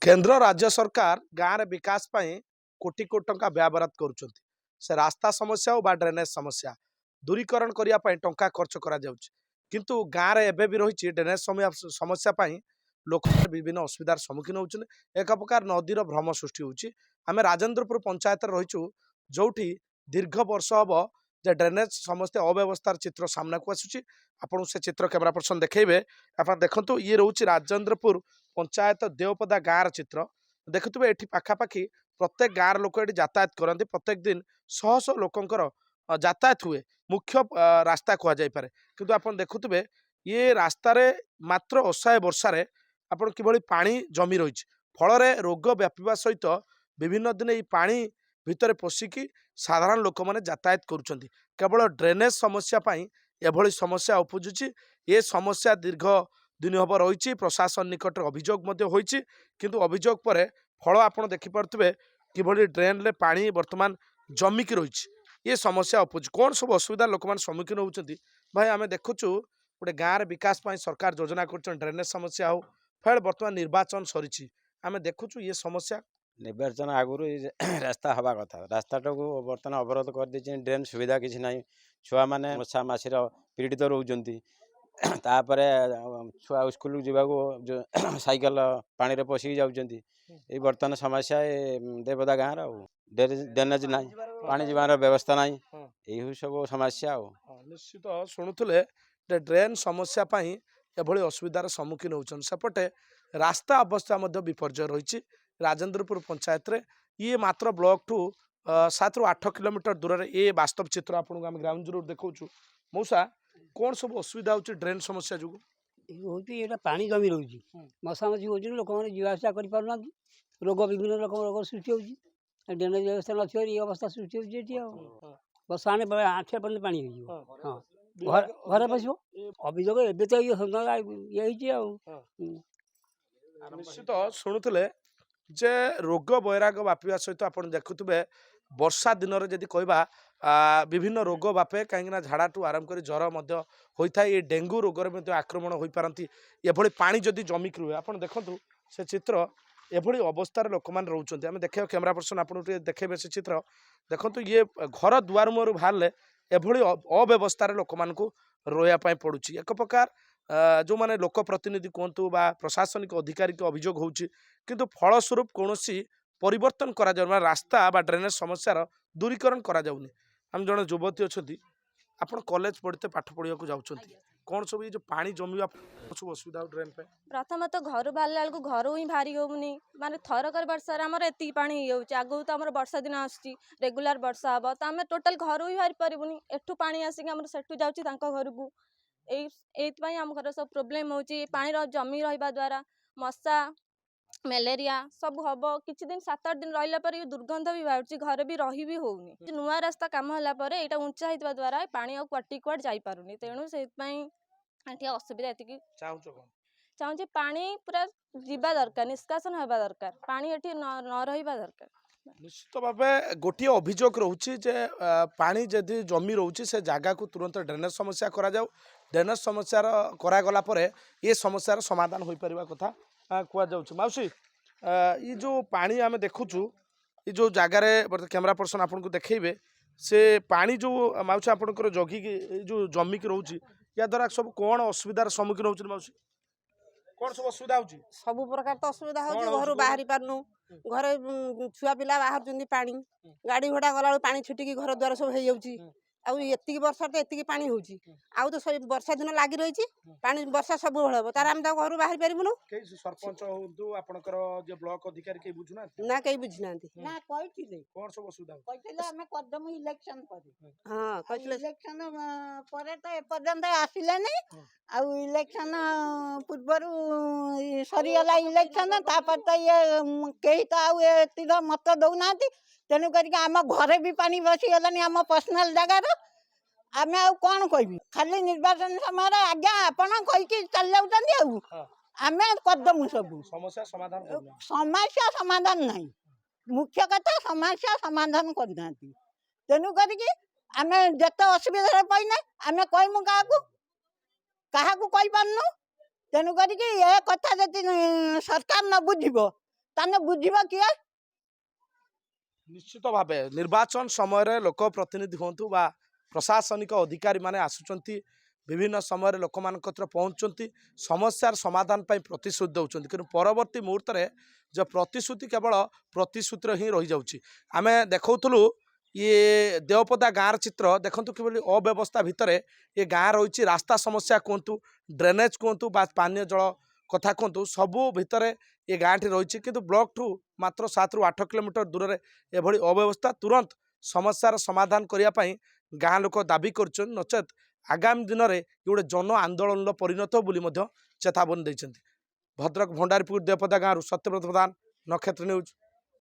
केंद्र राज्य सरकार गाँव रे विकास ପାଇଁ कोटी कोटी टंका व्यय बराद करुଛନ୍ତି। से रास्ता समस्या बा ड्रेनेज समस्या दूरीकरण करिया ପାଇଁ टंका खर्च करा जाଉଛି। किंतु गाँव रे एबे भी रही ड्रेनेज समस्या ପାଇଁ लोक विभिन्न असुविधार सम्मुखीन होउछन। एक प्रकार नदीर भ्रम सृष्टि होउछि। आमे राजेंद्रपुर पंचायत रहिछु जोठी दीर्घ वर्ष हबो जे ड्रेनेज समस्या अव्यवस्थार चित्र सामना को आसुछि। आपन से चित्र कैमरा पर्सन देखैबे आपन देखंतु ये रहउछि राजेंद्रपुर पंचायत देवपदा गाँव चित्र देखुवे ये पाखापाखि प्रत्येक गाँव लोक ये यातायात करते प्रत्येक दिन शह शह लोकंर यातायात हुए मुख्य रास्ता कहुपे किंतु आप देखुवे ये रास्तार मात्र असहाय वर्षार आपड़ कि पा जमी रही फल रोग व्यापा सहित विभिन्न दिन ये पा भितर पशिकी साधारण लोक मैंने यातायात करुँच केवल ड्रेनेज समस्या एभली समस्या उपजुची। ये समस्या दीर्घ दिन हम रही प्रशासन निकट अभियोग होती किंतु अभियोग पर फल आप देखिपे कि ड्रेन रे पानी बर्तमान जमिकी रही ये समस्या उपज कौन सब असुविधा लोक मैंने सम्मुखीन होती भाई आम देखुचु गोटे गाँव विकास सरकार योजना कर ड्रेनेज समस्या हो फिर बर्तमान निर्वाचन सरी आम देखुचु ये समस्या निर्वाचन आगुरी रास्ता हवा कथा रास्ताटा को बर्तमान अवरोध कर दी ड्रेन सुविधा किसी ना छुआ मैंने मशा मासीर पीड़ित रोचंती तापर छुआ स्कूल जावाक साइकेल पानी रे पशिकी जाउछंती ये बर्तमान समस्या देवदा गाँव ड्रेनेज ना पानी जीवार व्यवस्था ना यही सब समस्या निश्चित शुणुले ड्रेन समस्या एभली असुविधार सम्मुखीन होचन सेपटे रास्ता अवस्था विपर्य रही राजेंद्रपुर पंचायत रे ये मात्र ब्लॉक ठू 7 ରୁ 8 किलोमीटर दूर रे ये वास्तव चित्र आपन आम ग्राउंड जीरो देखा मौसा कौन सब असुविधा हो ड्रेन समस्या जो पानी जमी रही मशा मशी हो लोक मैंने जीवासा कर रोग विभिन्न रकम रोग सृष्टि हो ड्रेनेज व्यवस्था न ये अवस्था सृष्टि हो बसा आठिया पर्यटन पानी हो घर पश अभियोग एवं तो ये निश्चित शुणुले जे रोग बैराग व्यापा सहित आप देखुवे वर्षा दिन में जदि कह विभिन्न रोग व्यापे कहीं झाड़ाठू आरंभ कर ज्वर होता है ये डेंगू रोग आक्रमण हो पारती एभली पानी जदि जमिक रुहे आप देखु से चित्र एभली अवस्थार लोक मैंने रोचे आम देखा कैमरा पर्सन आपको देखेबे से चित्र देखो ये घर दुआर मुहर बाहर एभली अव्यवस्थार लोक मानू रोयापाई पड़ुची एक प्रकार जो माने लोक प्रतिनिधि कहतु बा प्रशासनिक अधिकारी के अभियोग होउची किंतु फलस्वरूप कौन परिवर्तन करा जाउना रास्ता बा ड्रेनेज समस्यार दूरीकरण करा जाउनी। हम जन युवती अच्छा आप कॉलेज पढ़ते पाठ पढ़ा जाउछंती कौन सब ये जो पानी जमीवा सब असुविधा ड्रेन पे प्रथम तो घर बाहर बेलू घर ही बाहरी होनी माने थरकर वर्षार आमर एति पानी आगू तो आम वर्षा दिन आसुची रेगुलर वर्षा हम तो आम टोटाल घर ही बाहरी पारूनी एठू पानी आसिक सेठू जाऊँगी घर को यही आम घर सब प्रोब्लेम होची पानी जमी रहा द्वारा मशा मलेरिया सब हम किसी दिन 7-8 दिन रहा पर दुर्गंध भी बाहर घर भी रही भी होनी नुआ रास्ता काम है यहाँ उंचा होता द्वारा पानी क्वाटी कुआड जापारुनी तेणु से असुविधा ये चाहूँ पानी पूरा जीवा दरकार निष्कासन होगा दरकार पानी ये न रहा दरकार निश्चित भाव गोटे अभियोग रोचे पानी जदि जमी रोचे से जगह को तुरंत ड्रेनेज समस्या करा जाऊ ड्रेनेज समस्या करागला ये समस्यार समाधान हो पार कथा कहुँ मौसी ये जो पानी आम देखुचु ये जो जगार कैमरा पर्सन आपको देखेबे से पानी जो मौसी आपंकर जगिकी जो जमिकी रोचे या द्वारा सब कौन असुविधार सम्मुखीन हो मौसी कौन सब असुविधा हो सब प्रकार तो असुविधा हो घर बाहरी पारनु घरे छुआ पिला बाहर पानी गाड़ी घोड़ा गला पानी छिटिकी घर द्वार सब हो जाऊँगी आती वर्षा तो एति पानी होची आउ तो वर्षा दिन लगी रही पानी वर्षा सब हम तार आम घर बाहर पारूनु सरपंच हो आपनकर जे ब्लॉक अधिकारी के बुझुना ना कहीं बुझीना ना कहिथिले कौन सब असुविधा कहिथिले हमें करदम इलेक्शन पर हां कहिथिले इलेक्शन पर तो ए पर्यंत आसिले नहीं आ इलेक्शन पूर्वरु सरी गला इलेक्शन तापर तो ये कहीं तो आउ एतिर मत दउना तेणु करके आम घरे भी पानी बसीगलानी आम पर्सनाल जगार आम आउ कौन कह खाली निर्वाचन समय आज्ञा आपण कहीकि चल जाऊँ आम करदमु सब समस्या समाधान नहीं मुख्य कथा समस्या समाधान करना तेणु करके आम जिते असुविधा पड़ना आम कहमु क्या कही पार्नु तेणु करके ये कथा जब सरकार न बुझ ତାନେ ବୁଝିବ କିଏ? ନିଶ୍ଚିତ ଭାବେ ନିର୍ବାଚନ ସମୟରେ ଲୋକ ପ୍ରତିନିଧି ହୁଅନ୍ତୁ ବା ପ୍ରଶାସନିକ ଅଧିକାରୀ ମାନେ ଆସୁଛନ୍ତି ବିଭିନ୍ନ ସମୟରେ ଲୋକମାନଙ୍କ କତିରେ ପହଞ୍ଚୁଛନ୍ତି ସମସ୍ୟାର ସମାଧାନ ପାଇଁ ପ୍ରତିଶ୍ରୁତି ଦେଉଛନ୍ତି କିନ୍ତୁ ପରବର୍ତ୍ତୀ ମୁହୂର୍ତ୍ତରେ ଯେ ପ୍ରତିଶ୍ରୁତି କେବଳ ପ୍ରତିଶ୍ରୁତିରେ ହିଁ ରହିଯାଉଛି। ଆମେ ଦେଖାଉଥିଲୁ ଇଏ ଦେଓପଦା ଗାଁର ଚିତ୍ର ଦେଖନ୍ତୁ କିଭଳି ଅବ୍ୟବସ୍ଥା ଭିତରେ ଏ ଗାଁ ରହିଛି ରାସ୍ତା ସମସ୍ୟା କୁହନ୍ତୁ ଡ୍ରେନେଜ କୁହନ୍ତୁ ବା ପାନୀୟ ଜଳ କଥା କୁହନ୍ତୁ ସବୁ ଭିତରେ ଏ ଗାଁଟି ରହିଛି କିନ୍ତୁ ବ୍ଲକଠୁ ମାତ୍ର 7ରୁ 8 କିଲୋମିଟର ଦୂରରେ ଏଭଳି ଅବ୍ୟବସ୍ଥା ତୁରନ୍ତ ସମସ୍ୟାର ସମାଧାନ କରିବା ପାଇଁ ଗାଁ ଲୋକ ଦାବି କରୁଛନ୍ତି ନଚେତ୍ ଆଗାମୀ ଦିନରେ ଗୋଟେ ଜନ ଆନ୍ଦୋଳନର ପରିଣତ ବୋଲି ମଧ୍ୟ ଚେତାବନୀ ଦେଇଛନ୍ତି। ଭଦ୍ରକ ଭଣ୍ଡାରୀପୁର ଦେଓପଦା ଗାଁରୁ ସତ୍ୟବ୍ରତ ପ୍ରଧାନ, ନକ୍ଷତ୍ର ନ୍ୟୁଜ୍।